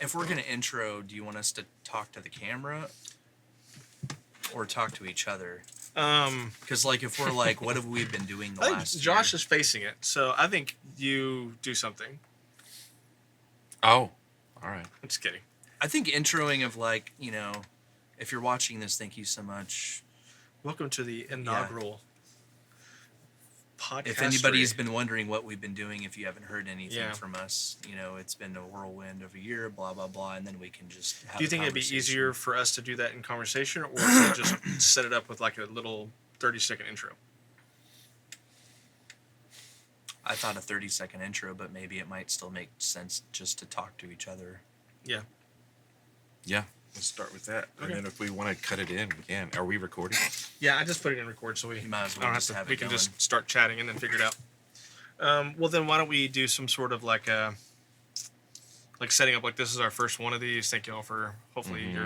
If we're going to intro, do you want us to talk to the camera or talk to each other? Because, like, if we're like, what have we been doing the I think last Josh year? is facing it, so I think you do something. Oh, all right. I'm just kidding. I think introing of, like, you know, if you're watching this, thank you so much. Welcome to the inaugural podcast. If anybody's been wondering what we've been doing, if you haven't heard anything from us, you know, it's been a whirlwind of a year, blah, blah, blah, and then we can just have Do you think it'd be easier for us to do that in conversation, or to just set it up with like a little 30-second intro? I thought a 30-second intro, but maybe it might still make sense just to talk to each other. Yeah. Yeah, let's start with that. Okay. And then if we want to cut it in, we can. Are we recording? Yeah, I just put it in record, so we You might as well don't have just to. have it We can going. just start chatting and then figure it out. Well, then why don't we do some sort of like setting up like this is our first one of these. Thank you all for hopefully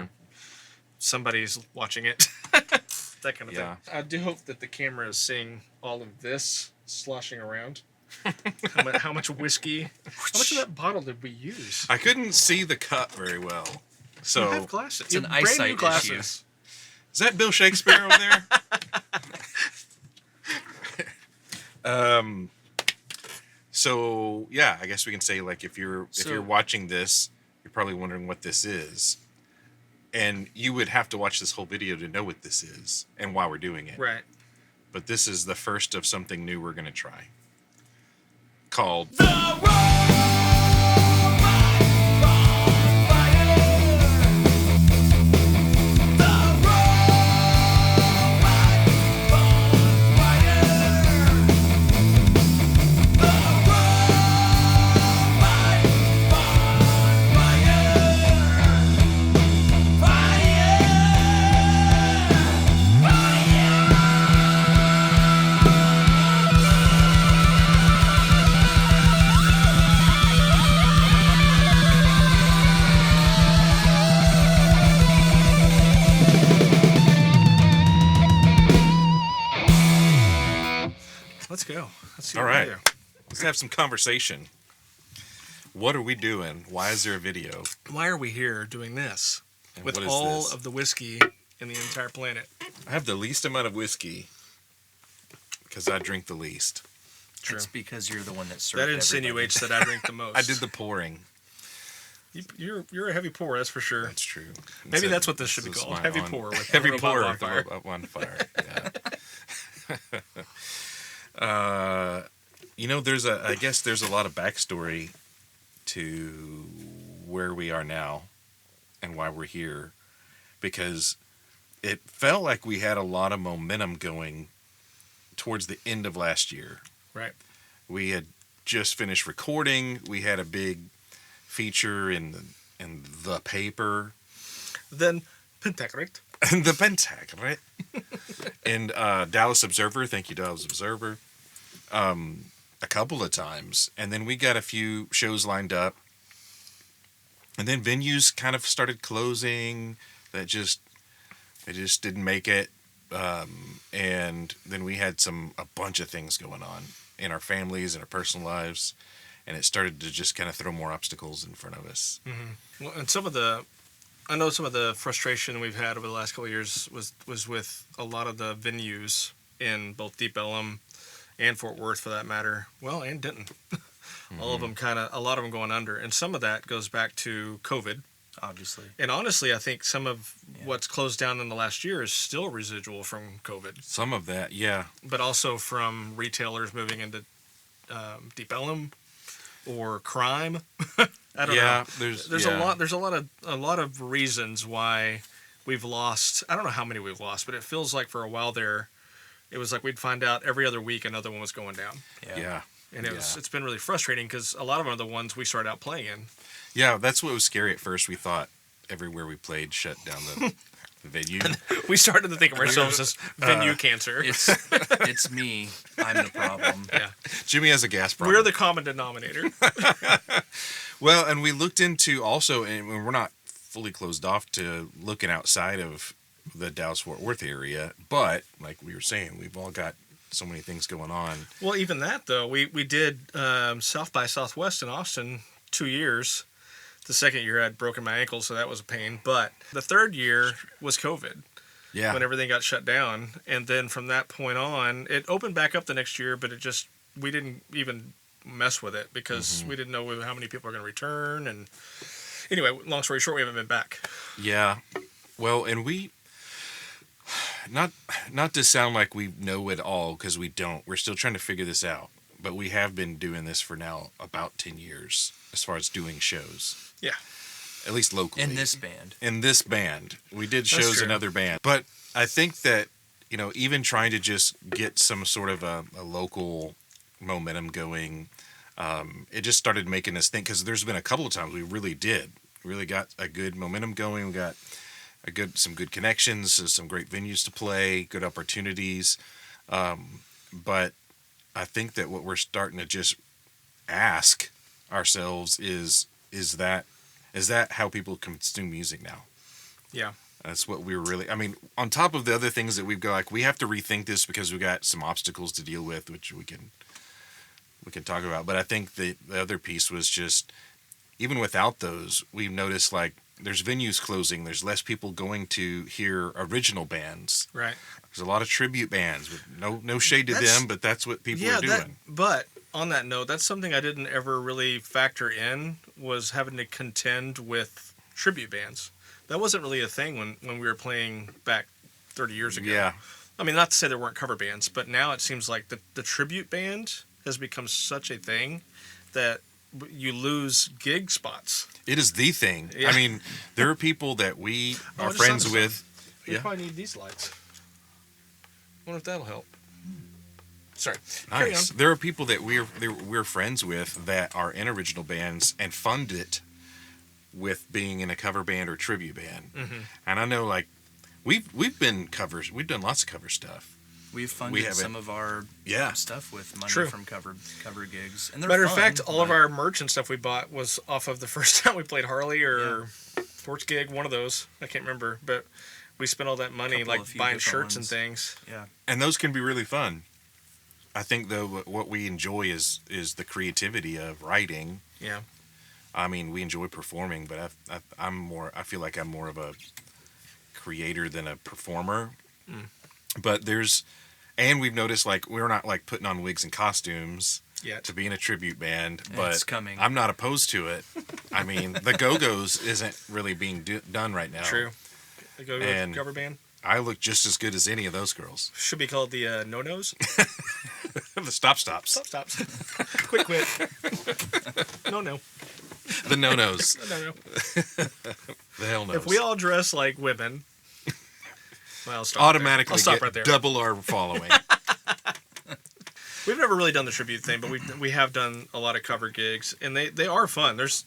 somebody's watching it. That kind of thing. I do hope that the camera is seeing all of this sloshing around. How much whiskey? How much of that bottle did we use? I couldn't see the cup very well. So You have glasses. It's an You have brand new eyesight glasses. issue. is that Bill Shakespeare over there? So yeah, I guess we can say like if you're watching this, you're probably wondering what this is. And you would have to watch this whole video to know what this is and why we're doing it. Right. But this is the first of something new we're going to try. Called Let's go. Let's see All what right. we do. Let's have some conversation. What are we doing? Why is there a video? Why are we here doing this? And With what is all this? of the whiskey in the entire planet. I have the least amount of whiskey because I drink the least. True. It's because you're the one that served That insinuates that I drink the most. I did the pouring. You're a heavy pour, that's for sure. That's true. Maybe So that's what this should be is called. my Heavy pour with heavy Robot pour Bonfire. with Robot Bonfire. Yeah. I guess there's a lot of backstory to where we are now and why we're here, because it felt like we had a lot of momentum going towards the end of last year. Right. We had just finished recording. We had a big feature in the paper. Then Pentacrit. And the Pentac, right? And Dallas Observer, thank you, Dallas Observer, a couple of times. And then we got a few shows lined up. And then venues kind of started closing they just didn't make it. And then we had a bunch of things going on in our families and our personal lives. And it started to just kind of throw more obstacles in front of us. Mm-hmm. Well, and I know some of the frustration we've had over the last couple of years was with a lot of the venues in both Deep Ellum and Fort Worth, for that matter. Well, and Denton. Mm-hmm. All of them a lot of them going under. And some of that goes back to COVID. Obviously. And honestly, I think some of what's closed down in the last year is still residual from COVID. Some of that, yeah. But also from retailers moving into Deep Ellum or crime. I don't know. There's a lot of reasons why we've lost. I don't know how many we've lost, but it feels like for a while there, it was like we'd find out every other week another one was going down. Yeah. And it's been really frustrating because a lot of them are the ones we started out playing in. Yeah, that's what was scary at first. We thought everywhere we played shut down the venue. We started to think of ourselves as venue cancer. It's me. I'm the problem. Yeah. Jimmy has a gas problem. We're the common denominator. Well, and we looked into also, and we're not fully closed off to looking outside of the Dallas-Fort Worth area, but like we were saying, we've all got so many things going on. Well, even that, though, we did South by Southwest in Austin 2 years. The second year I'd broken my ankle, so that was a pain. But the third year was COVID. Yeah. When everything got shut down. And then from that point on, it opened back up the next year, but we didn't even mess with it because we didn't know how many people are going to return. And anyway, long story short, we haven't been back. Yeah. Well, and we, not to sound like we know it all, because we don't. We're still trying to figure this out. But we have been doing this for now about 10 years as far as doing shows. Yeah. At least locally. In this band. We did shows in other bands. But I think that, even trying to just get some sort of a local momentum going, it just started making us think, because there's been a couple of times we really got a good momentum going. We got some good connections, some great venues to play, good opportunities. But I think that what we're starting to just ask ourselves is that how people consume music now? Yeah. That's what we're really, on top of the other things that we've got, like, we have to rethink this because we got some obstacles to deal with, which we can talk about. But I think the other piece was just, even without those, we've noticed, like, there's venues closing. There's less people going to hear original bands. Right. There's a lot of tribute bands. With no shade to them, but that's what people are doing. But on that note, that's something I didn't ever really factor in, was having to contend with tribute bands. That wasn't really a thing when we were playing back 30 years ago. Yeah. Not to say there weren't cover bands, but now it seems like the tribute band has become such a thing that you lose gig spots. It is the thing. Yeah. There are people that we are friends with. You probably need these lights. I wonder if that'll help. Sorry. Nice. There are people that we're friends with that are in original bands and fund it with being in a cover band or tribute band. Mm-hmm. And I know, like, we've been covers. We've done lots of cover stuff. We've funded some of our stuff with money from cover gigs. And matter of fact, all of our merch and stuff we bought was off of the first time we played Harley or Sports Gig, one of those. I can't remember, but we spent all that money buying shirts and things. Yeah. And those can be really fun. I think, though, what we enjoy is the creativity of writing. Yeah. We enjoy performing, but I feel like I'm more of a creator than a performer. Mm. But we've noticed, like, we're not, like, putting on wigs and costumes to be in a tribute band, but it's coming. I'm not opposed to it. The Go-Go's isn't really being done right now. True. The Go-Go's cover band? I look just as good as any of those girls. Should be called the no-nos? The stop-stops. Stop-stops. Quit. No. The no-nos. No. The hell knows. If we all dress like women, well, automatically I'll stop right there. Double our following. We've never really done the tribute thing, but we have done a lot of cover gigs, and they are fun. There's,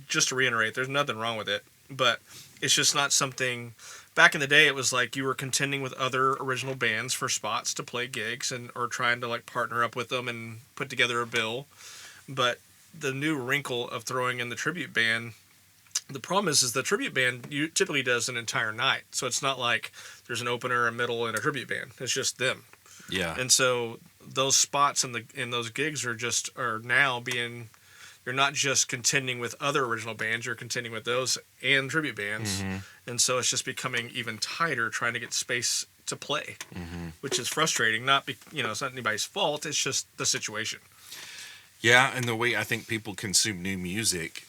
just to reiterate, there's nothing wrong with it, but it's just not something. Back in the day, it was like you were contending with other original bands for spots to play gigs, or trying to, like, partner up with them and put together a bill. But the new wrinkle of throwing in the tribute band, the problem is the tribute band typically does an entire night, so it's not like there's an opener, a middle, and a tribute band. It's just them. Yeah. And so those spots in those gigs are now being. You're not just contending with other original bands, you're contending with those and tribute bands. Mm-hmm. And so it's just becoming even tighter trying to get space to play, which is frustrating. It's not anybody's fault, it's just the situation. Yeah, and the way I think people consume new music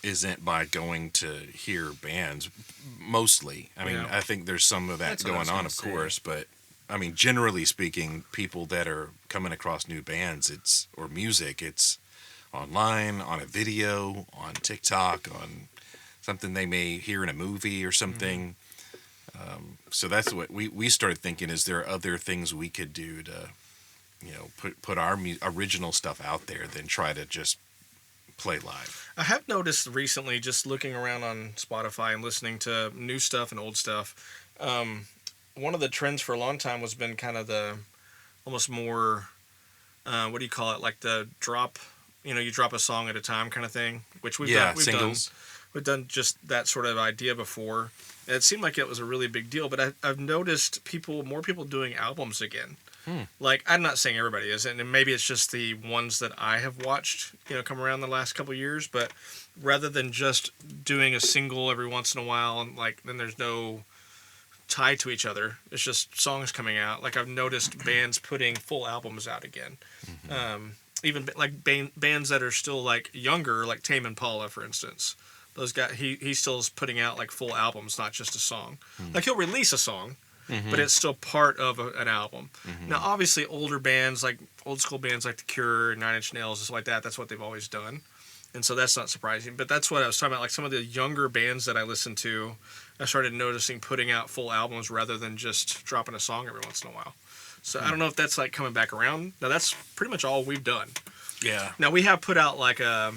isn't by going to hear bands, mostly. I think there's some of that going on, of course, but generally speaking, people that are coming across new bands, or music, it's online, on a video, on TikTok, on something they may hear in a movie or something. So that's what we started thinking, is there other things we could do to, put our original stuff out there than try to just play live. I have noticed recently, just looking around on Spotify and listening to new stuff and old stuff, one of the trends for a long time was been kind of the almost more, what do you call it, like the drop. You drop a song at a time kind of thing, which we've done. Singles. We've done just that sort of idea before. It seemed like it was a really big deal, but I've noticed more people doing albums again. Like, I'm not saying everybody is, and maybe it's just the ones that I have watched, come around the last couple of years. But rather than just doing a single every once in a while, and like then there's no tie to each other, it's just songs coming out. Like, I've noticed bands putting full albums out again. Even like bands that are still like younger, like Tame Impala, for instance. Those guys, he still is putting out like full albums, not just a song. Like, he'll release a song, but it's still part of an album. Now, obviously, older bands, like old school bands like The Cure, Nine Inch Nails, and stuff like that, that's what they've always done. And so that's not surprising. But that's what I was talking about. Like, some of the younger bands that I listen to, I started noticing putting out full albums rather than just dropping a song every once in a while. So I don't know if that's like coming back around. Now, that's pretty much all we've done. Yeah. Now, we have put out like a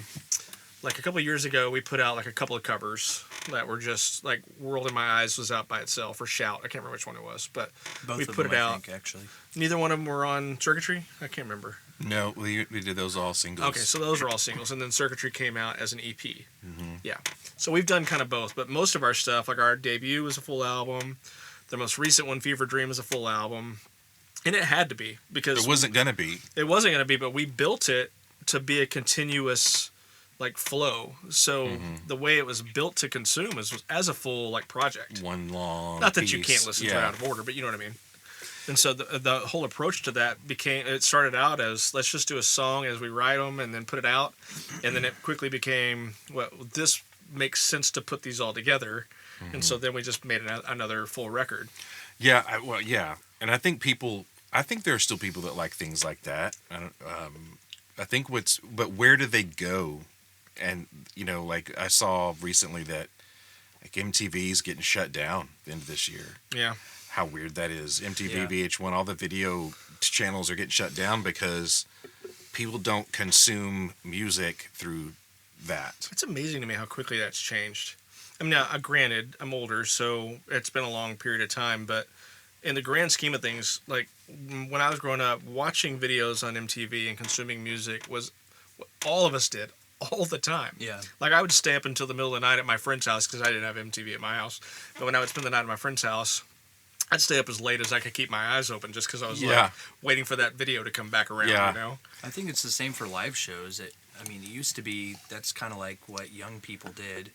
couple of years ago, we put out like a couple of covers that were just like World in My Eyes was out by itself, or Shout. I can't remember which one it was, but Both we of put them, it out. I think, actually. Neither one of them were on Circuitry? I can't remember. No, we did those all singles. Okay, so those were all singles, and then Circuitry came out as an EP. Yeah. So we've done kind of both, but most of our stuff, like our debut was a full album. The most recent one, Fever Dream, is a full album. And it had to be, because It wasn't going to be. It wasn't going to be, but we built it to be a continuous like flow. So the way it was built to consume was as a full like project. One long Not that piece. you can't listen to it out of order, but you know what I mean. And so the whole approach to that it started out as, let's just do a song as we write them and then put it out. And then it quickly became, well, this makes sense to put these all together. And so then we just made another full record. Yeah, and I think there are still people that like things like that. I think but where do they go? And like I saw recently that like MTV's getting shut down at the end of this year. Yeah. How weird that is. MTV, VH1, all the video channels are getting shut down because people don't consume music through that. It's amazing to me how quickly that's changed. I mean, now, granted, I'm older, so it's been a long period of time, but in the grand scheme of things, like when I was growing up, watching videos on MTV and consuming music was what all of us did all the time. Yeah. Like, I would stay up until the middle of the night at my friend's house because I didn't have MTV at my house. But when I would spend the night at my friend's house, I'd stay up as late as I could keep my eyes open just because I was like waiting for that video to come back around, I think it's the same for live shows. It used to be, that's kind of like what young people did.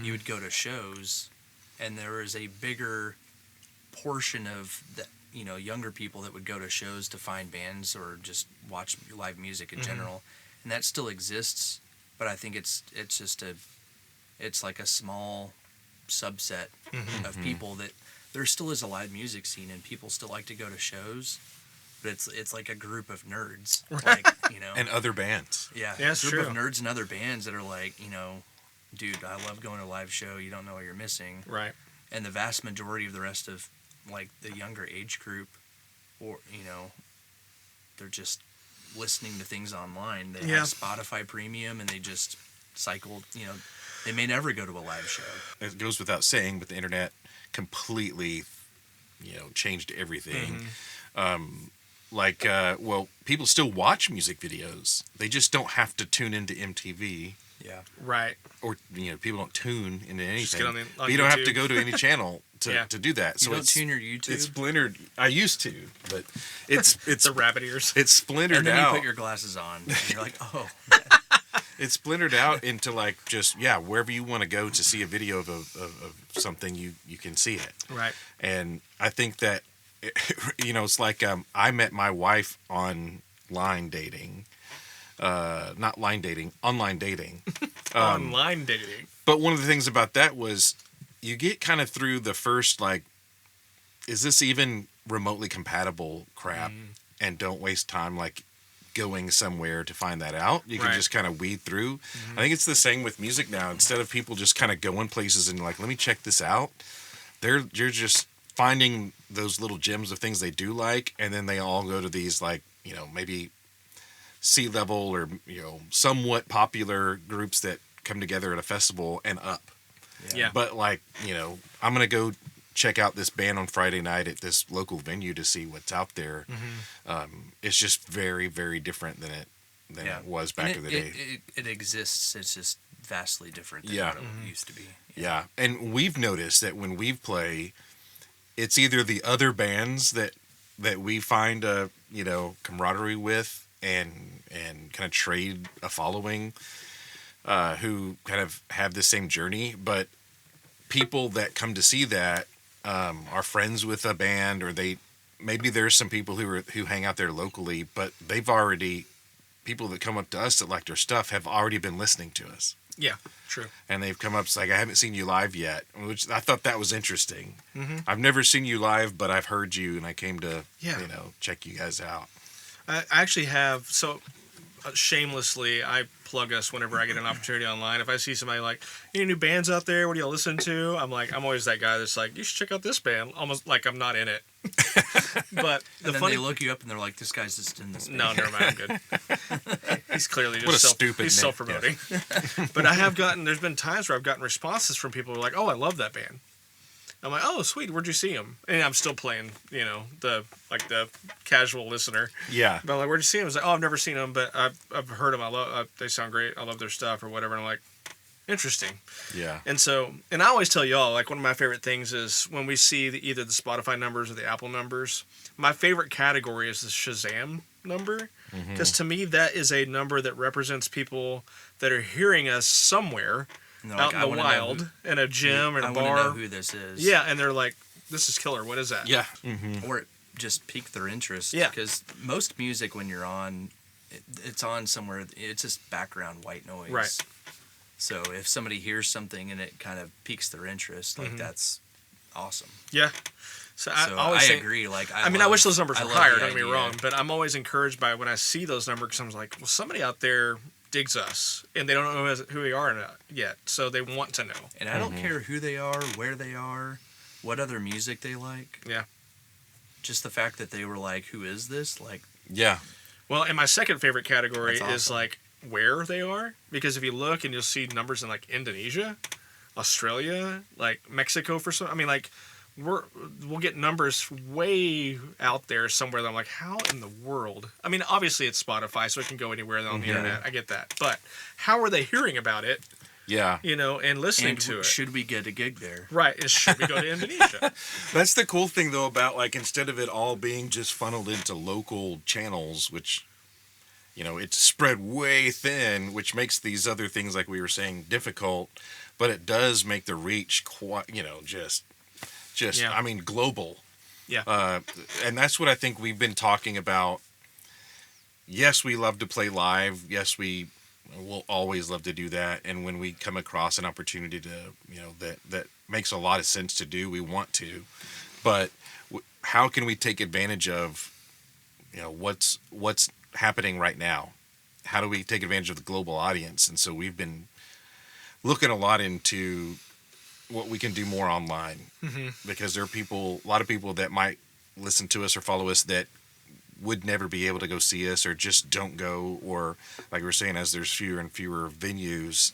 You would go to shows, and there was a bigger portion of the, younger people that would go to shows to find bands or just watch live music in general. And that still exists, but I think it's like a small subset of people that there still is a live music scene and people still like to go to shows, but it's like a group of nerds, like, and other bands. Yeah, it's a group true. of nerds and other bands that are like, dude, I love going to a live show. You don't know what you're missing. Right. And the vast majority of the rest of like the younger age group, or they're just listening to things online. They have Spotify Premium and they just cycle. They may never go to a live show. It goes without saying, but the internet completely, changed everything. People still watch music videos. They just don't have to tune into MTV. Yeah. Right. Or, people don't tune into anything. On but you don't have to go to any channel to do that. So you don't tune your YouTube? It's splintered. I used to, but it's the rabbit ears. It's splintered and then out. You put your glasses on and you're like, oh. It's splintered out into like just, wherever you want to go to see a video of something, you can see it. Right. And I think that, it's like I met my wife online dating. Not line dating, online dating. Online dating. But one of the things about that was you get kind of through the first, like, is this even remotely compatible crap? And don't waste time, like, going somewhere to find that out. You can just kind of weed through. I think it's the same with music now. Instead of people just kind of going places and like, let me check this out, you're just finding those little gems of things they do like, and then they all go to these, like, maybe C-level or somewhat popular groups that come together at a festival and up. Yeah. But like, I'm gonna go check out this band on Friday night at this local venue to see what's out there. It's just very, very different than it was back in the day. It exists. It's just vastly different than what it used to be. Yeah. And we've noticed that when we play, it's either the other bands that that we find a camaraderie with and kind of trade a following who kind of have the same journey. But people that come to see that are friends with a band, or maybe there's some people who hang out there locally, but people that come up to us that like their stuff have already been listening to us. Yeah, true. And they've come up, it's like, I haven't seen you live yet, which I thought that was interesting. Mm-hmm. I've never seen you live, but I've heard you, and I came to, check you guys out. I actually have, shamelessly, I plug us whenever I get an opportunity online. If I see somebody like, any new bands out there, what do y'all listen to? I'm always that guy that's like, you should check out this band, almost like I'm not in it. But then they look you up and they're like, this guy's just in this band. No, never mind, I'm good. He's clearly just he's self-promoting. Yeah. But there's been times where I've gotten responses from people who are like, oh, I love that band. I'm like, oh, sweet, where'd you see him? And I'm still playing, the casual listener. Yeah. But I'm like, where'd you see him? I was like, oh, I've never seen them, but I've heard them. They sound great. I love their stuff or whatever. And I'm like, interesting. Yeah. And I always tell y'all, like, one of my favorite things is when we see either the Spotify numbers or the Apple numbers, my favorite category is the Shazam number. Because to me, that is a number that represents people that are hearing us somewhere out in the wild, in a gym or in a bar. I want to know who this is. Yeah, and they're like, this is killer. What is that? Yeah. Mm-hmm. Or it just piqued their interest. Yeah. Because most music, when you're on, it's on somewhere, it's just background white noise. Right. So if somebody hears something and it kind of piques their interest, that's awesome. Yeah. So I agree. I wish those numbers were higher, don't get me wrong, but I'm always encouraged by when I see those numbers, because I'm like, well, somebody out there digs us, and they don't know who we are yet, so they want to know. And I don't care who they are, where they are, what other music they like. Yeah. Just the fact that they were like, who is this? Like, yeah. Well, and my second favorite category is like where they are, because if you look and you'll see numbers in like Indonesia, Australia, like Mexico we'll get numbers way out there somewhere that I'm like, how in the world? I mean, obviously it's Spotify, so it can go anywhere on the internet. I get that. But how are they hearing about it? Yeah. And listening to it? Should we get a gig there? Right. Should we go to Indonesia? That's the cool thing, though, about instead of it all being just funneled into local channels, which, it's spread way thin, which makes these other things, like we were saying, difficult. But it does make the reach quite, global. Yeah. And that's what I think we've been talking about. Yes, we love to play live. Yes, we'll always love to do that. And when we come across an opportunity to, that makes a lot of sense to do, we want to. But how can we take advantage of, what's happening right now? How do we take advantage of the global audience? And so we've been looking a lot into what we can do more online, because there are a lot of people that might listen to us or follow us that would never be able to go see us, or just don't go, or like we were saying, as there's fewer and fewer venues,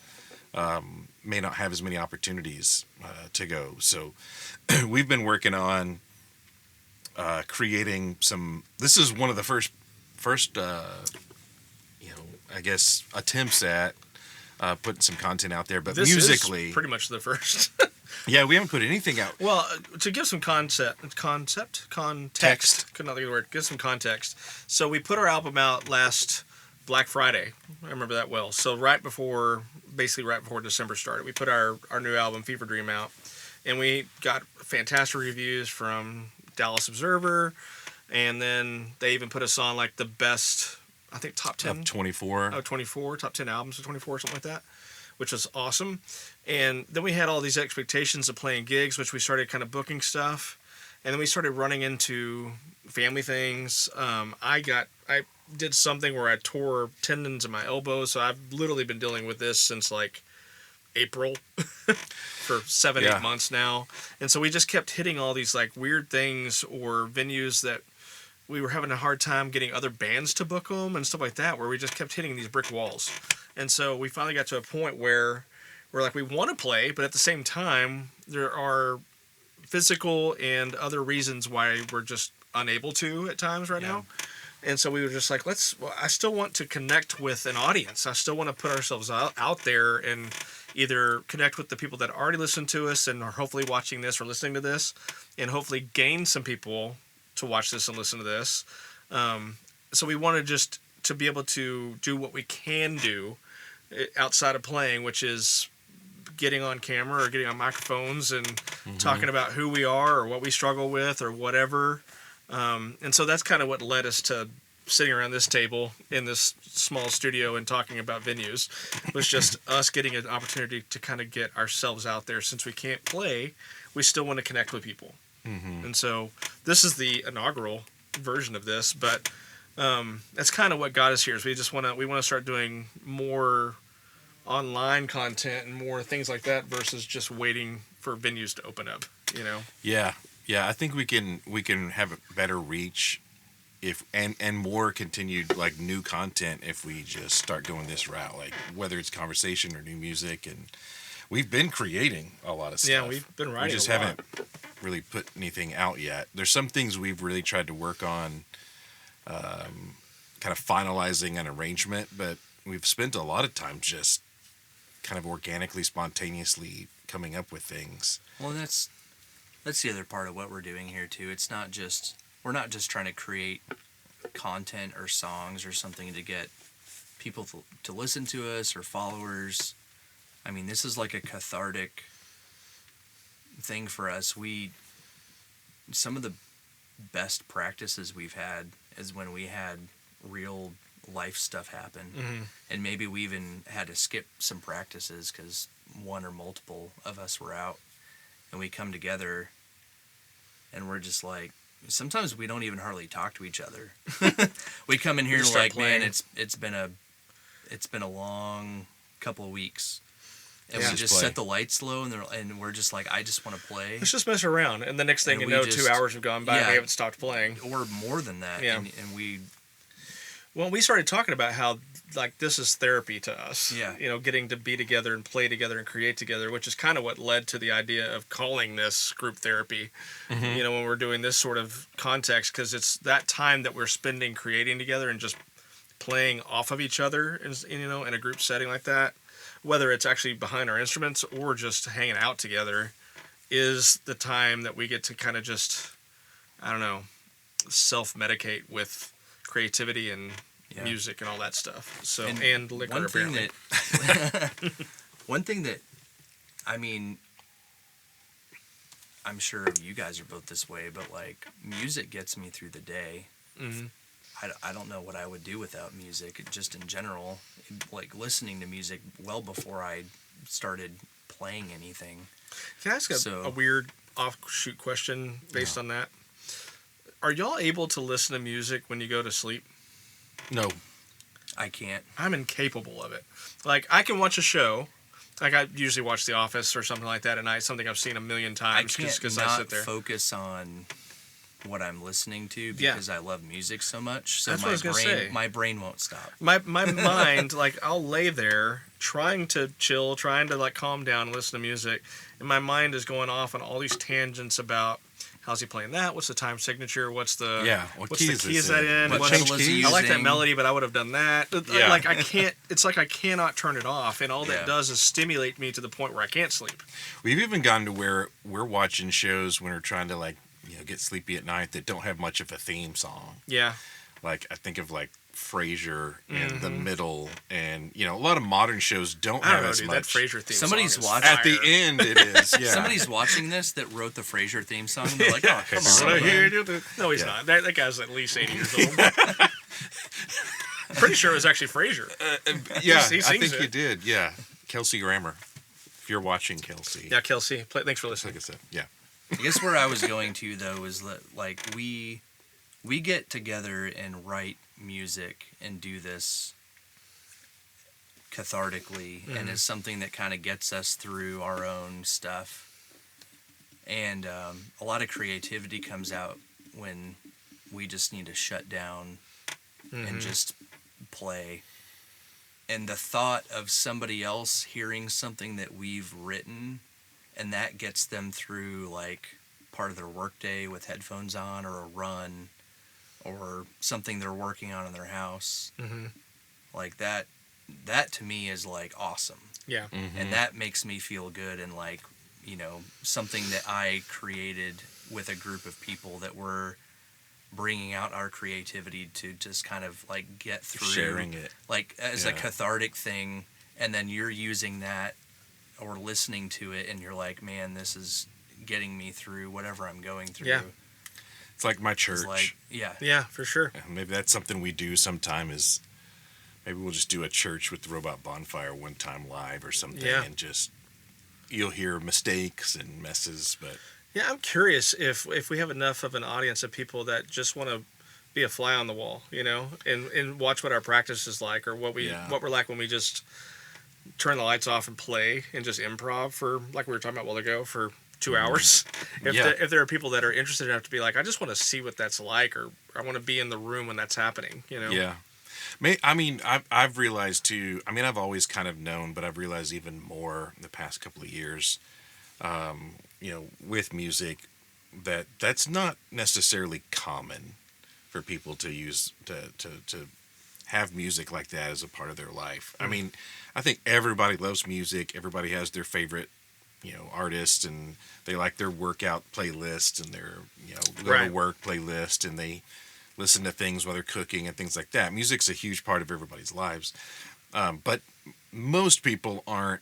may not have as many opportunities to go. So we've been working on creating some. This is one of the first I guess attempts at putting some content out there, but this musically, is pretty much the first. Yeah, we haven't put anything out. Well, to give some context, couldn't not think of the word. Give some context. So we put our album out last Black Friday. I remember that well. So basically right before December started, we put our new album Fever Dream out, and we got fantastic reviews from Dallas Observer, and then they even put us on like the best, I think, top 10 of 24. Oh, 24, top 10 albums of 24, something like that, which was awesome. And then we had all these expectations of playing gigs, which we started kind of booking stuff. And then we started running into family things. I did something where I tore tendons in my elbow, so I've literally been dealing with this since like April for 8 months now. And so we just kept hitting all these like weird things or venues that we were having a hard time getting other bands to book them and stuff like that, where we just kept hitting these brick walls. And so we finally got to a point where we're like, we want to play, but at the same time, there are physical and other reasons why we're just unable to at times right now. And so we were just like, I still want to connect with an audience. I still want to put ourselves out there and either connect with the people that already listen to us and are hopefully watching this or listening to this, and hopefully gain some people to watch this and listen to this. So we wanted just to be able to do what we can do outside of playing, which is getting on camera or getting on microphones and talking about who we are or what we struggle with or whatever. And so that's kind of what led us to sitting around this table in this small studio and talking about venues. It was just us getting an opportunity to kind of get ourselves out there. Since we can't play, we still want to connect with people. And so this is the inaugural version of this, but that's kind of what got us here. Is we want to start doing more online content and more things like that versus just waiting for venues to open up, you know? Yeah. I think we can have a better reach if and more continued like new content if we just start going this route, like whether it's conversation or new music. And we've been creating a lot of stuff. Yeah, we've been writing. We just haven't really put anything out yet. There's some things we've really tried to work on, kind of finalizing an arrangement, but we've spent a lot of time just kind of organically, spontaneously coming up with things. Well, that's the other part of what we're doing here too. It's not just we're not just trying to create content or songs or something to get people to listen to us or followers. I mean, this is like a cathartic thing for us. Some of the best practices we've had is when we had real life stuff happen, and maybe we even had to skip some practices because one or multiple of us were out, and we come together and we're just like, sometimes we don't even hardly talk to each other. We come in here like, playing. Man, it's been a long couple of weeks. And we just set the lights low, and we're just like, I just want to play. Let's just mess around. And the next thing you know, 2 hours have gone by and we haven't stopped playing. Or more than that. Yeah. And we... Well, we started talking about how, like, this is therapy to us. Yeah. You know, getting to be together and play together and create together, which is kind of what led to the idea of calling this group therapy. You know, when we're doing this sort of context, because it's that time that we're spending creating together and just playing off of each other, you know, in a group setting like that. Whether it's actually behind our instruments or just hanging out together, is the time that we get to kind of just, I don't know, self-medicate with creativity and music and all that stuff. So and liquor, apparently. One thing that, I mean, I'm sure you guys are both this way, but like music gets me through the day. I don't know what I would do without music, just in general. Like listening to music well before I started playing anything. Can I ask a weird offshoot question based on that? Are y'all able to listen to music when you go to sleep? No. I can't. I'm incapable of it. Like, I can watch a show. Like, I usually watch The Office or something like that at night, something I've seen a million times because I sit there. Focus on what I'm listening to because I love music so much. So that's what I was gonna say. My brain won't stop. My mind, like, I'll lay there trying to chill, trying to like calm down and listen to music, and my mind is going off on all these tangents about how's he playing that? What's the time signature? What's the what what's key the key is that in? What pedal is he using? I like that melody, but I would have done that. Yeah. Like I can't. It's like I cannot turn it off, and all that does is stimulate me to the point where I can't sleep. We've even gotten to where we're watching shows when we're trying to like get sleepy at night that don't have much of a theme song. Yeah. Like I think of like Frasier in the middle, and a lot of modern shows don't have as much. That Frasier theme Somebody's song watching at the end. It is. Yeah. Somebody's watching this that wrote the Frasier theme song. And they're like, oh, come on. No, he's not. That guy's at least 80 years old. Pretty sure it was actually Frasier. He I think you did. Yeah, Kelsey Grammer. If you're watching, Kelsey. Yeah, Kelsey. Thanks for listening. Like I said, yeah. I guess where I was going to though is that like we get together and write music and do this cathartically, and it's something that kind of gets us through our own stuff. And a lot of creativity comes out when we just need to shut down and just play. And the thought of somebody else hearing something that we've written, and that gets them through like part of their workday with headphones on, or a run, or something they're working on in their house. Like that to me is like awesome. Yeah. And that makes me feel good, and like, something that I created with a group of people that we're bringing out our creativity to just kind of like get through, sharing it, like as a cathartic thing, and then you're using that or listening to it, and you're like, man, this is getting me through whatever I'm going through. Yeah. It's like my church. Like, yeah, for sure. Maybe that's something we do sometime. Is maybe we'll just do a church with the Robot Bonfire one time live or something, and just you'll hear mistakes and messes, but. Yeah, I'm curious if we have enough of an audience of people that just want to be a fly on the wall, and watch what our practice is like, or what we're like when we just turn the lights off and play and just improv for, like we were talking about a while ago, for 2 hours. If there are people that are interested enough to be like, I just want to see what that's like, or I want to be in the room when that's happening, Yeah. I mean, I've realized too, I've always kind of known, but I've realized even more in the past couple of years, with music, that's not necessarily common for people to use to have music like that as a part of their life. I mean, I think everybody loves music. Everybody has their favorite, artists, and they like their workout playlist and their, go to work playlist, and they listen to things while they're cooking and things like that. Music's a huge part of everybody's lives. But most people aren't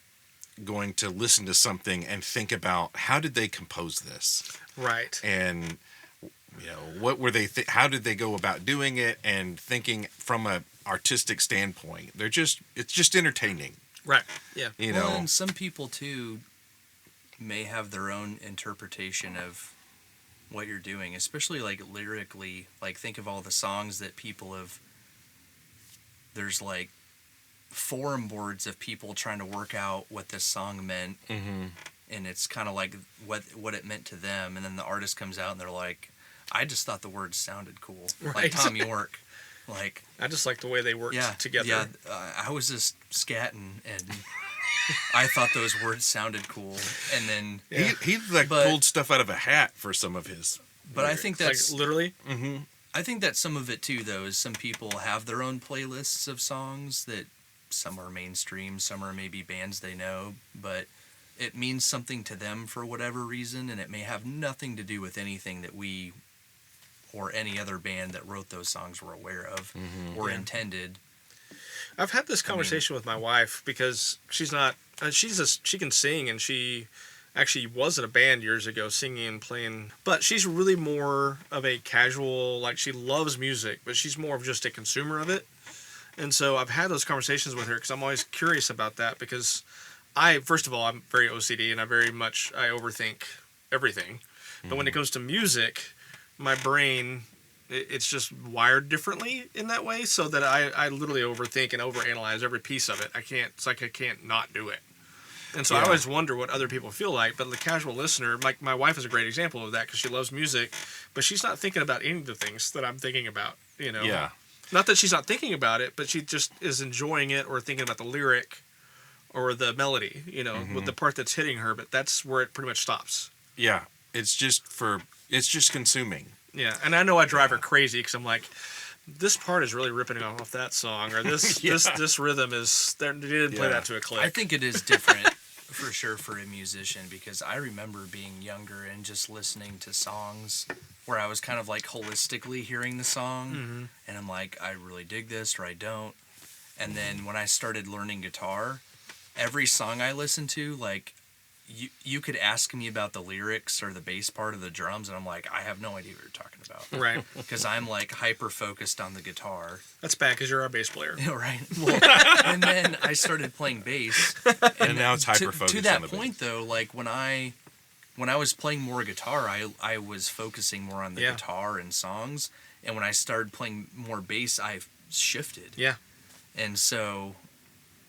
going to listen to something and think about how did they compose this, right? And what were they? How did they go about doing it? And thinking from a artistic standpoint, it's just entertaining, right? Yeah, and some people too may have their own interpretation of what you're doing, especially like lyrically. Like think of all the songs that people have. There's like forum boards of people trying to work out what this song meant, and it's kind of like what it meant to them, and then the artist comes out and they're like, I just thought the words sounded cool, like Tom York, like I just like the way they worked together. Yeah, I was just scatting and I thought those words sounded cool, and then he pulled stuff out of a hat for some of his. But lyrics. I think that's like literally. I think that some of it too, though, is some people have their own playlists of songs that. Some are mainstream, some are maybe bands they know, but it means something to them for whatever reason, and it may have nothing to do with anything that we or any other band that wrote those songs were aware of or intended. I've had this conversation with my wife because she's not, she can sing, and she actually was in a band years ago singing and playing, but she's really more of a casual, like she loves music, but she's more of just a consumer of it. And so I've had those conversations with her because I'm always curious about that, because first of all, I'm very OCD and I overthink everything. But when it comes to music, my brain, it's just wired differently in that way, so that I literally overthink and overanalyze every piece of it. It's like I can't not do it. And so I always wonder what other people feel like. But the casual listener, like my wife is a great example of that, because she loves music, but she's not thinking about any of the things that I'm thinking about, Yeah. Not that she's not thinking about it, but she just is enjoying it or thinking about the lyric or the melody, with the part that's hitting her. But that's where it pretty much stops. Yeah, it's just consuming. Yeah, and I know I drive her crazy because I'm like, this part is really ripping off that song, or this this rhythm is. They didn't play that to a click. I think it is different for sure for a musician, because I remember being younger and just listening to songs where I was kind of like holistically hearing the song, and I'm like, I really dig this, or I don't. And then when I started learning guitar, every song I listened to, like, you could ask me about the lyrics or the bass part of the drums, and I'm like, I have no idea what you're talking about. Right. Because I'm like hyper focused on the guitar. That's bad, because you're our bass player. Right. Well, and then I started playing bass. And now it's hyper focused to that point, though, like when I was playing more guitar, I was focusing more on the guitar and songs. And when I started playing more bass, I shifted. Yeah. And so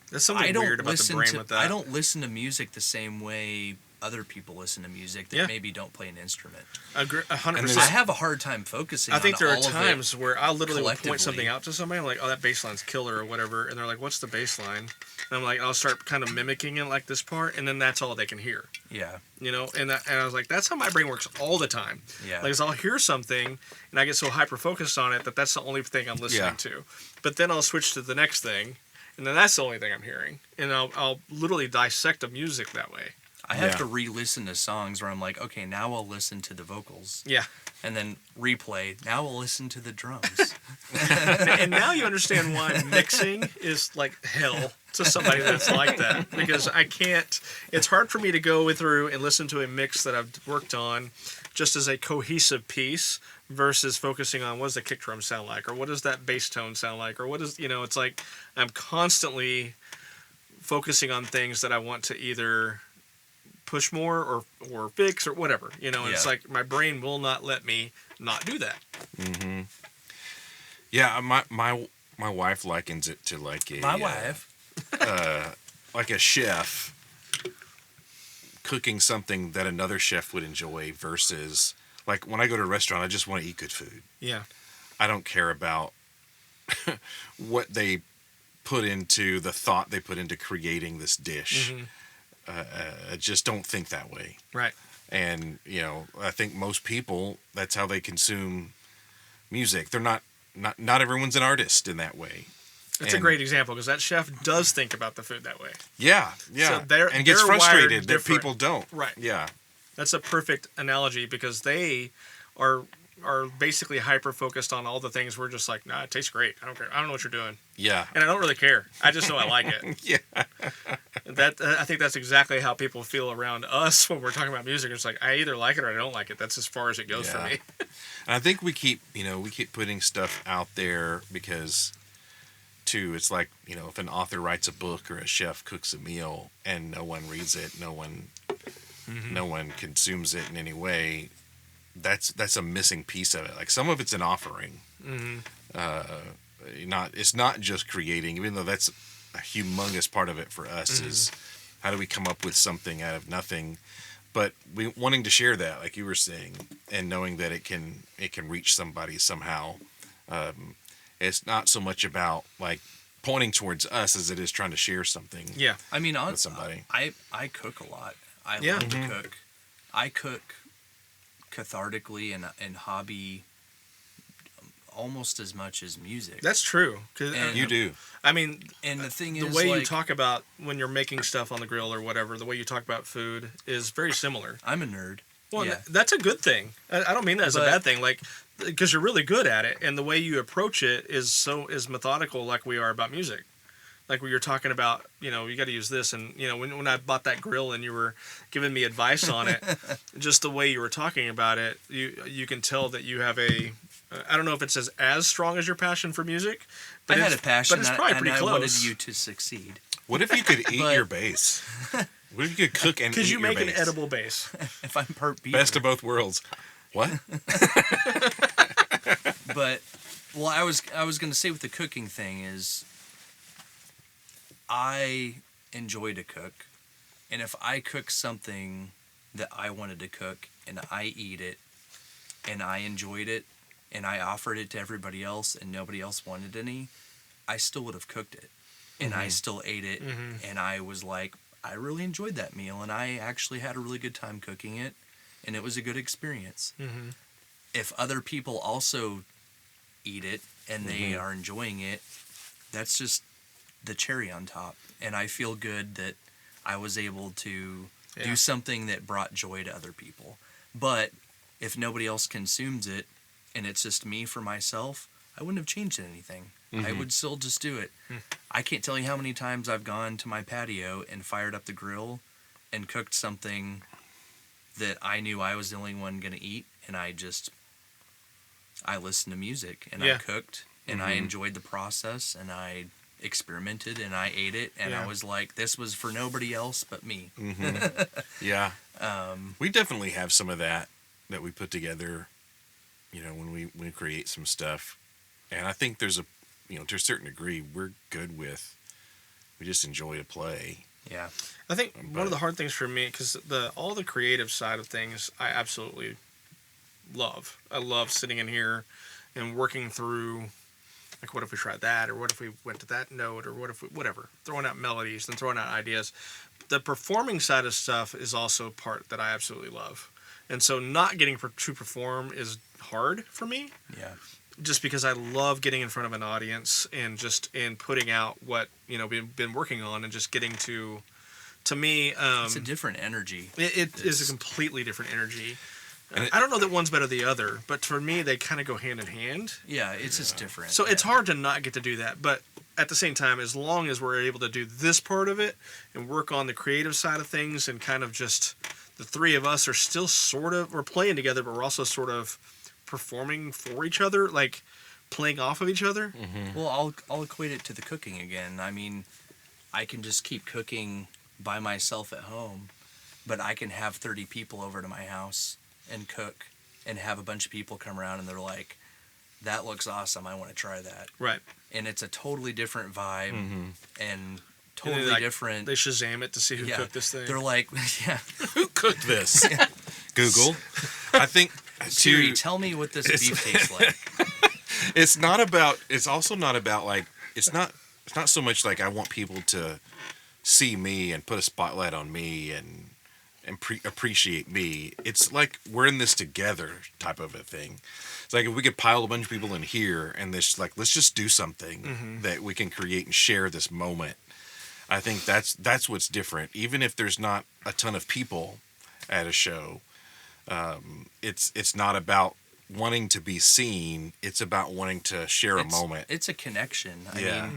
there's something weird about the brain with that. I don't listen to music the same way other people listen to music that maybe don't play an instrument. 100%. I have a hard time focusing on all of it. I think there are times where I'll literally point something out to somebody, I'm like, oh, that bass line's killer or whatever, and they're like, what's the bass line? And I'm like, I'll start kind of mimicking it, like this part, and then that's all they can hear. Yeah. And I was like, that's how my brain works all the time. Yeah. Like, I'll hear something, and I get so hyper-focused on it that that's the only thing I'm listening to. But then I'll switch to the next thing, and then that's the only thing I'm hearing. And I'll literally dissect the music that way. I have to re-listen to songs where I'm like, okay, now I'll listen to the vocals. Yeah. And then replay. Now I'll listen to the drums. And now you understand why mixing is like hell to somebody that's like that. Because I can't... It's hard for me to go through and listen to a mix that I've worked on just as a cohesive piece versus focusing on what does the kick drum sound like, or what does that bass tone sound like, or what is... it's like I'm constantly focusing on things that I want to either push more or fix or whatever, It's like my brain will not let me not do that. Mm-hmm. Yeah, my wife likens it to like a like a chef cooking something that another chef would enjoy versus like when I go to a restaurant, I just want to eat good food. Yeah, I don't care about what they put into the thought they put into creating this dish. Mm-hmm. I just don't think that way. Right. And, I think most people, that's how they consume music. They're not everyone's an artist in that way. It's a great example because that chef does think about the food that way. Yeah. So and gets frustrated that people don't. Right. Yeah. That's a perfect analogy because they are basically hyper focused on all the things we're just like, nah, it tastes great. I don't care. I don't know what you're doing. Yeah. And I don't really care. I just know I like it. Yeah. I think that's exactly how people feel around us when we're talking about music. It's like, I either like it or I don't like it. That's as far as it goes for me. And I think we keep putting stuff out there because, too, it's like, if an author writes a book or a chef cooks a meal and no one reads it, no one consumes it in any way, that's a missing piece of it. Like some of it's an offering. Mm-hmm. It's not just creating, even though that's a humongous part of it for us is how do we come up with something out of nothing, but we wanting to share that, like you were saying, and knowing that it can reach somebody somehow. It's not so much about like pointing towards us as it is trying to share something. Yeah, I mean, with somebody. I cook a lot. I love to cook. I cook cathartically and hobby almost as much as music. That's true. You do. I mean, and the thing is, the way you talk about when you're making stuff on the grill or whatever, the way you talk about food is very similar. I'm a nerd. Well, that's a good thing. I don't mean that as a bad thing. Like, because you're really good at it, and the way you approach it is methodical, like we are about music. Like when you're talking about, you got to use this, and when I bought that grill and you were giving me advice on it, just the way you were talking about it, you can tell that you have a. I don't know if it's as strong as your passion for music, but I had a passion, but it's probably pretty close. I wanted you to succeed. What if you could eat your bass? What if you could cook and eat your bass? Could you make an edible bass? If I'm part beaver. Best of both worlds. What? But, well, I was going to say with the cooking thing is, I enjoy to cook, and if I cook something that I wanted to cook and I eat it and I enjoyed it and I offered it to everybody else and nobody else wanted any, I still would have cooked it and I still ate it and I was like, I really enjoyed that meal and I actually had a really good time cooking it and it was a good experience. If other people also eat it and they are enjoying it, that's just the cherry on top. And I feel good that I was able to do something that brought joy to other people. But if nobody else consumes it and it's just me for myself, I wouldn't have changed anything. I would still just do it. I can't tell you how many times I've gone to my patio and fired up the grill and cooked something that I knew I was the only one going to eat, and I listened to music and I cooked and I enjoyed the process and I experimented and I ate it and I was like, this was for nobody else but me. Yeah. We definitely have some of that we put together, when we create some stuff. And I think there's to a certain degree, we're good with, we just enjoy to play. Yeah. I think one of the hard things for me, because all the creative side of things, I absolutely love. I love sitting in here and working through, like, what if we tried that, or what if we went to that note, or what if we, whatever, throwing out melodies and throwing out ideas. The performing side of stuff is also a part that I absolutely love. And so not getting to perform is hard for me. Yeah. Just because I love getting in front of an audience and putting out what, we've been working on and just getting to to me, it's a different energy. It is a completely different energy. I don't know that one's better than the other, but for me, they kind of go hand in hand. Yeah, it's just different. So it's hard to not get to do that, but at the same time, as long as we're able to do this part of it and work on the creative side of things and kind of just the three of us are still we're playing together, but we're also sort of performing for each other, like playing off of each other. Mm-hmm. Well, I'll equate it to the cooking again. I mean, I can just keep cooking by myself at home, but I can have 30 people over to my house and cook and have a bunch of people come around and they're like, that looks awesome, I want to try that. Right. And it's a totally different vibe and totally and different. They Shazam it to see who cooked this thing. They're like, who cooked this? Google. I think Siri, tell me what this beef tastes like. It's also not about like, it's not so much like I want people to see me and put a spotlight on me and appreciate me. It's like we're in this together type of a thing. It's like if we could pile a bunch of people in here and this, like, let's just do something that we can create and share this moment. I think that's what's different. Even if there's not a ton of people at a show, it's not about wanting to be seen. It's about wanting to share a moment. It's a connection. I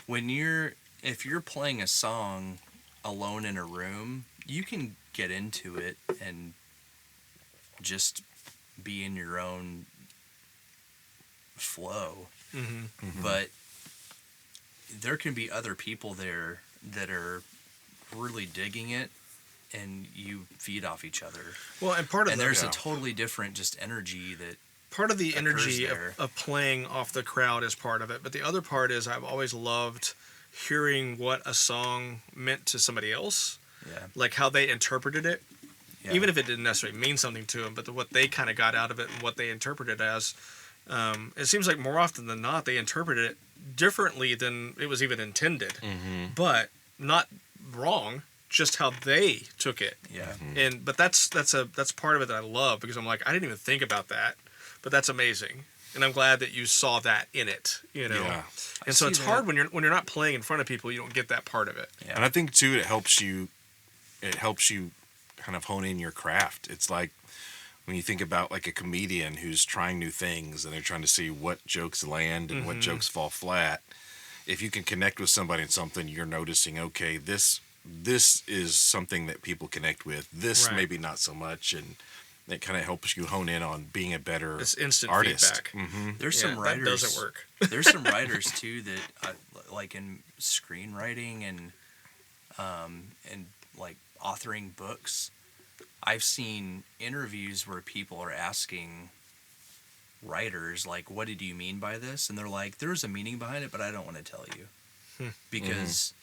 mean, if you're playing a song alone in a room, you can get into it and just be in your own flow. But there can be other people there that are really digging it, and you feed off each other. Well, and there's a totally different just energy that part of the energy of playing off the crowd is part of it, but the other part is I've always loved hearing what a song meant to somebody else. Yeah. Like how they interpreted it, even if it didn't necessarily mean something to them, but what they kind of got out of it and what they interpreted as. It seems like more often than not, they interpreted it differently than it was even intended, but not wrong. Just how they took it. Yeah. But that's part of it that I love, because I'm like, I didn't even think about that, but that's amazing. And I'm glad that you saw that in it, you know. Yeah. And so it's hard when you're not playing in front of people, you don't get that part of it. Yeah. And I think too it helps you kind of hone in your craft. It's like when you think about like a comedian who's trying new things and they're trying to see what jokes land and what jokes fall flat. If you can connect with somebody in something, you're noticing, okay, this is something that people connect with. This maybe not so much, and it kind of helps you hone in on being a better instant artist. Feedback. There's some writers. That doesn't work. There's some writers too that like in screenwriting and like authoring books. I've seen interviews where people are asking writers, like, what did you mean by this? And they're like, there's a meaning behind it, but I don't want to tell you. Because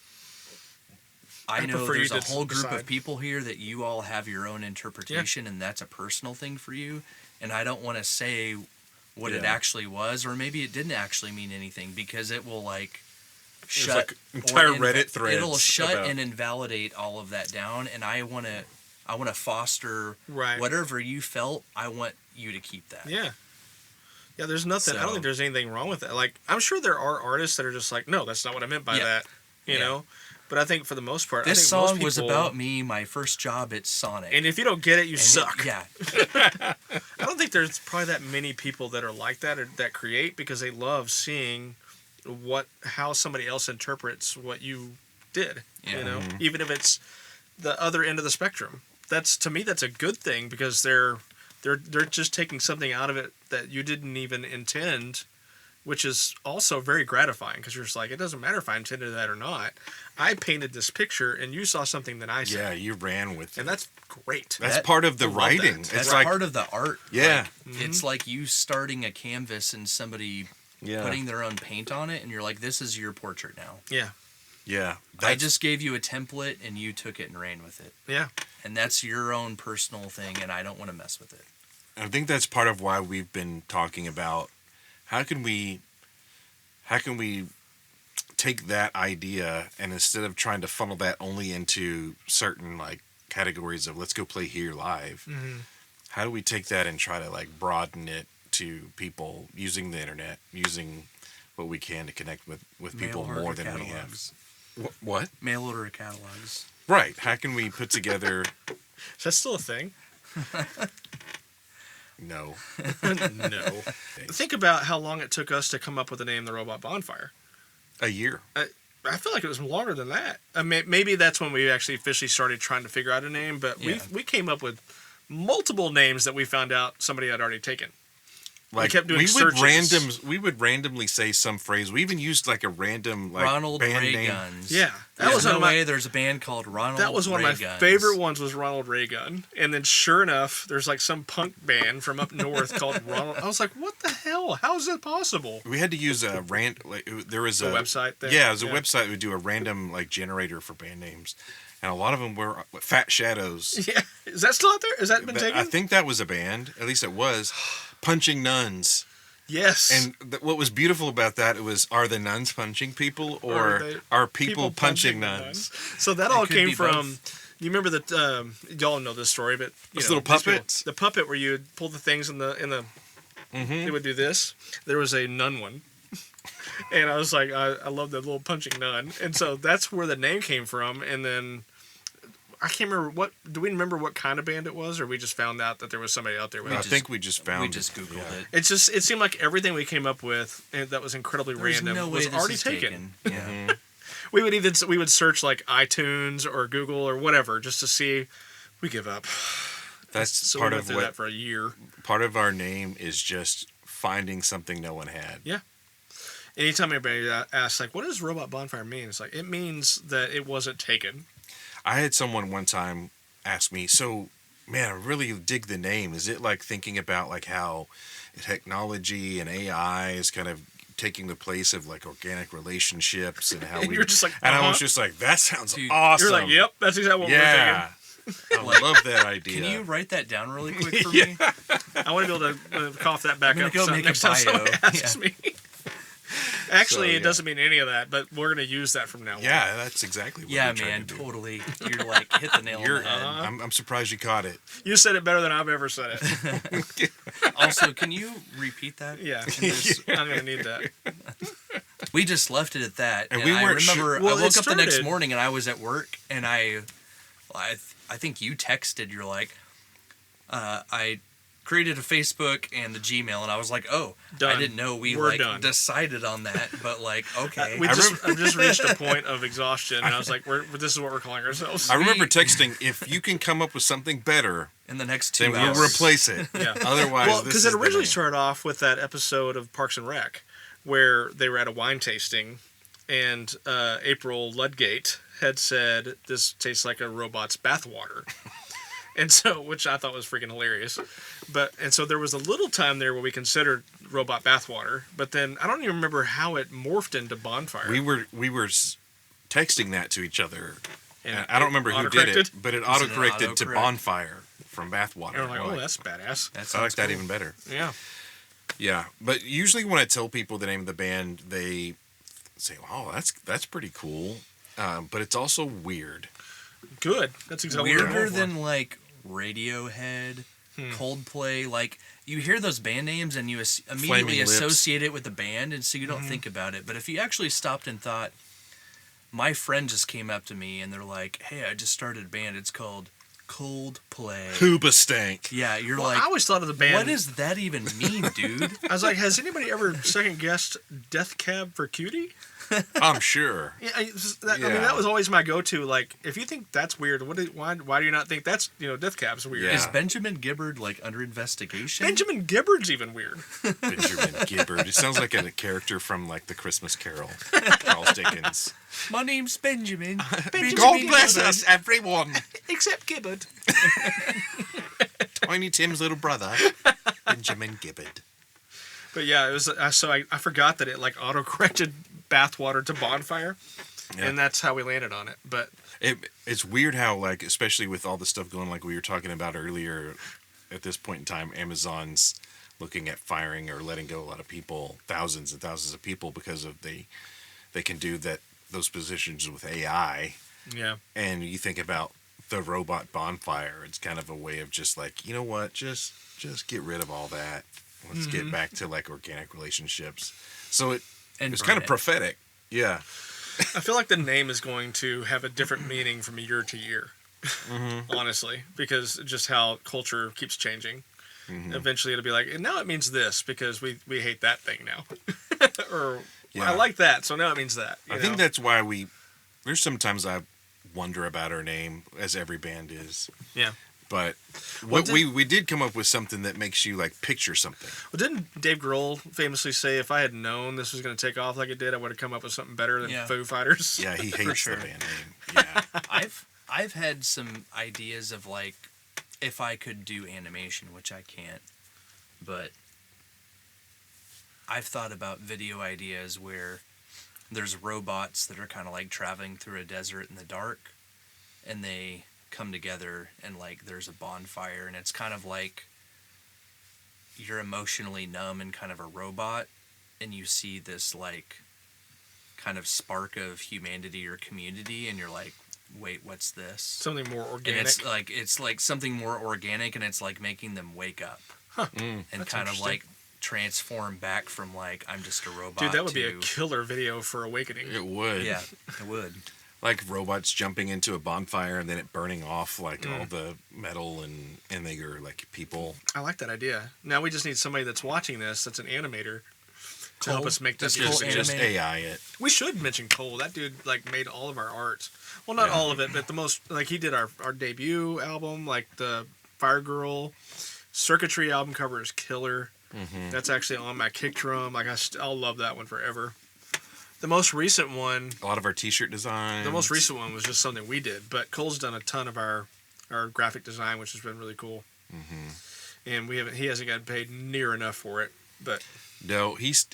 I know there's a whole group of people here that you all have your own interpretation, and that's a personal thing for you. And I don't want to say what it actually was, or maybe it didn't actually mean anything, because it will, like, shut like entire Reddit threads. It'll shut and invalidate all of that down, and I want to foster whatever you felt. I want you to keep that. Yeah. Yeah, there's nothing. I don't think there's anything wrong with that. Like, I'm sure there are artists that are just like, no, that's not what I meant by that. You know? But I think for the most part, this song was about me, my first job at Sonic. And if you don't get it, you suck. Yeah. I don't think there's probably that many people that are like that or that create, because they love seeing how somebody else interprets what you did. You know, even if it's the other end of the spectrum. To me, that's a good thing, because they're just taking something out of it that you didn't even intend, which is also very gratifying, because you're just like, it doesn't matter if I intended that or not. I painted this picture, and you saw something that I saw. Yeah, you ran with it. And that's great. That's part of the writing. That's like part of the art. Yeah. Like, it's like you starting a canvas and somebody putting their own paint on it, and you're like, this is your portrait now. Yeah. Yeah. I just gave you a template, and you took it and ran with it. Yeah. And that's your own personal thing, and I don't want to mess with it. I think that's part of why we've been talking about how can we take that idea, and instead of trying to funnel that only into certain like categories of let's go play here live, how do we take that and try to like broaden it to people using the internet, using what we can to connect with people more than we have. What? Mail order catalogs. Right. How can we put together... Is that still a thing? No. No. Think about how long it took us to come up with the name The Robot Bonfire. A year. I feel like it was longer than that. I mean, maybe that's when we actually officially started trying to figure out a name, but we came up with multiple names that we found out somebody had already taken. Like, we kept doing searches. We would randomly say some phrase. We even used like a random Ronald band Ray name. Guns. Yeah, There's no way there's a band called Ronald Ray Guns. That was one of my favorite ones. Was Ronald Ray Gun, and then sure enough, there's like some punk band from up north called Ronald. I was like, what the hell? How is that possible? We had to use a there was a website. There? Yeah, it was a website. We do a random like generator for band names, and a lot of them were Fat Shadows. Yeah, is that still out there? Has that been taken? I think that was a band. At least it was. Punching Nuns. Yes. And what was beautiful about that, it was, are the nuns punching people, or are people punching nuns? So that all came from, you remember that, y'all know this story, but those little puppets. The puppet where you would pull the things in the it would do this. There was a nun one. And I was like, I love that little punching nun. And so that's where the name came from. And then I can't remember do we remember what kind of band it was, or we just found out that there was somebody out there with it? I think we just found it. We just Googled it. It seemed like everything we came up with that was incredibly random was already taken. Yeah. We would search like iTunes or Google or whatever just to see. We give up. That's so part we of went through that for a year. Part of our name is just finding something no one had. Yeah. Anytime anybody asks, like, what does Robot Bonfire mean? It's like, it means that it wasn't taken. I had someone one time ask me, so, man, I really dig the name. Is it like thinking about like how technology and AI is kind of taking the place of like organic relationships and how you're just like, and I was just like, that sounds awesome. You're like, yep, that's exactly what we're thinking. I love that idea. Can you write that down really quick for me? I want to be able to cough that back up. Go make next a time bio. someone asks me. Actually, So, it doesn't mean any of that, but we're going to use that from now on. Yeah, that's exactly what Yeah, we're trying man, to do. totally. You're like, hit the nail on the head. I'm surprised you caught it. You said it better than I've ever said it. Also, can you repeat that? Yeah, I'm going to need that. We just left it at that. And we I weren't remember Well, I woke up the next started- morning and I was at work and I think you texted, you're like, I created a Facebook and the Gmail, and I was like, oh, Done. I didn't know We're done. decided on that, but like, okay. I've just reached a point of exhaustion, and I was like, this is what we're calling ourselves. I remember texting, if you can come up with something better, in the next 2 then hours. we'll replace it. Yeah. Otherwise, Well, because it originally started. started off with that episode of Parks and Rec, where they were at a wine tasting, and April Ludgate had said, this tastes like a robot's bathwater. And so, which I thought was freaking hilarious. And so there was a little time there where we considered robot bathwater, but then I don't even remember how it morphed into bonfire. We were texting that to each other. And I don't remember who did it, but it autocorrected to autocorrect? bonfire from bathwater. And we're like, oh, that's badass. I like that even better. Yeah. Yeah, but usually when I tell people the name of the band, they say, "Oh, that's pretty cool," but it's also weird. Good. That's exactly what we're Weirder going for. than like Radiohead, Coldplay. Like, you hear those band names and you immediately Flaming Lips. associate it with the band, and so you don't think about it. But if you actually stopped and thought, my friend just came up to me and they're like, hey, I just started a band. It's called Coldplay. Hoobastank. Yeah, you're Well, like, I always thought of the band. what does that even mean, dude? I was like, has anybody ever second guessed Death Cab for Cutie? I'm sure. Yeah, I mean, that was always my go-to. Like, if you think that's weird, why do you not think that's, Death Cab's weird? Yeah. Is Benjamin Gibbard like under investigation? Benjamin Gibbard's even weird. Benjamin Gibbard. It sounds like a character from like the Christmas Carol. Charles Dickens. My name's Benjamin. God bless us, everyone. Except Gibbard. Tiny Tim's little brother, Benjamin Gibbard. But yeah, it was. So I forgot that it like auto-corrected bathwater to bonfire, and that's how we landed on it. But it's weird how, like, especially with all the stuff going, like we were talking about earlier, at this point in time, Amazon's looking at firing or letting go a lot of people, thousands and thousands of people, because of they can do those positions with AI. Yeah. And you think about the Robot Bonfire, it's kind of a way of just like, you know what, just get rid of all that. Let's get back to like organic relationships. So it's kind of prophetic. Yeah. I feel like the name is going to have a different meaning from year to year. Honestly, because just how culture keeps changing. Eventually it'll be like, and now it means this because we hate that thing now. Or I like that, so now it means that. I think that's why there's sometimes I wonder about our name, as every band is. Yeah. But we did come up with something that makes you like picture something. Well, didn't Dave Grohl famously say, if I had known this was going to take off like it did, I would have come up with something better than Foo Fighters? Yeah, he hates the band name. Yeah. I've had some ideas of like if I could do animation, which I can't, but I've thought about video ideas where there's robots that are kind of like traveling through a desert in the dark, and they come together and like there's a bonfire, and it's kind of like you're emotionally numb and kind of a robot, and you see this like kind of spark of humanity or community, and you're like, wait, what's this? Something more organic. And it's like something more organic, and it's like making them wake up and kind of like transform back from like I'm just a robot. Dude, that would be a killer video for Awakening. It would. Yeah, it would. Like robots jumping into a bonfire and then it burning off like all the metal and they are like people. I like that idea. Now we just need somebody that's watching this that's an animator to help us make this. Just AI it. We should mention Cole. That dude like made all of our art. Well, not all of it, but the most. Like he did our debut album, like the Fire Girl Circuitry album cover is killer. That's actually on my kick drum. Like I'll love that one forever. The most recent one, a lot of our T-shirt designs. The most recent one was just something we did, but Cole's done a ton of our graphic design, which has been really cool. And he hasn't gotten paid near enough for it, but no, he's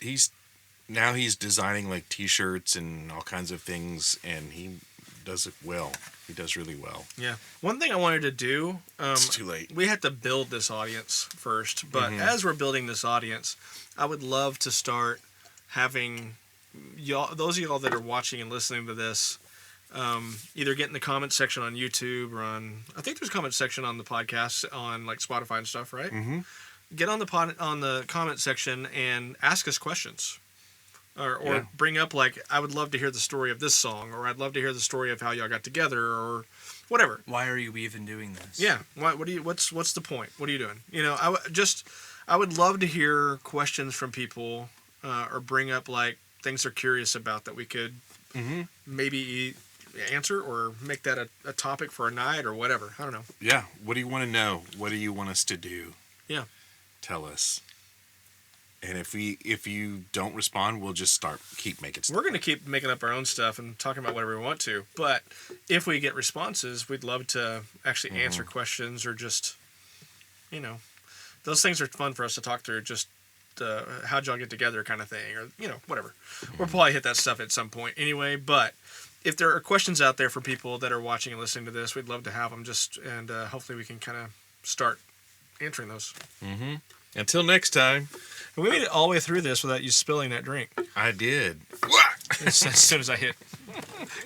designing like T-shirts and all kinds of things, and he does it well. He does really well. Yeah. One thing I wanted to do, it's too late. We had to build this audience first, but as we're building this audience, I would love to start having y'all, those of y'all that are watching and listening to this, either get in the comment section on YouTube or I think there's a comment section on the podcast on like Spotify and stuff, right? Get on the comment section and ask us questions. Or bring up like, I would love to hear the story of this song, or I'd love to hear the story of how y'all got together, or whatever. Why are you even doing this? Yeah. What's the point? What are you doing? You know, I would love to hear questions from people, or bring up like things they're curious about that we could maybe answer, or make that a topic for a night or whatever. I don't know. Yeah. What do you want to know? What do you want us to do? Yeah. Tell us. And if you don't respond, we'll just keep making stuff. We're going to keep making up our own stuff and talking about whatever we want to. But if we get responses, we'd love to actually answer questions, or just, you know, those things are fun for us to talk through. Just how'd y'all get together kind of thing, or, you know, whatever. We'll probably hit that stuff at some point anyway. But if there are questions out there for people that are watching and listening to this, we'd love to have them. And hopefully we can kind of start answering those. Until next time. And we made it all the way through this without you spilling that drink. I did. As soon as I hit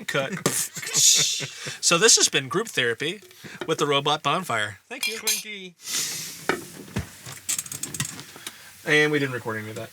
cut. So this has been Group Therapy with the Robot Bonfire. Thank you. Clinky. And we didn't record any of that.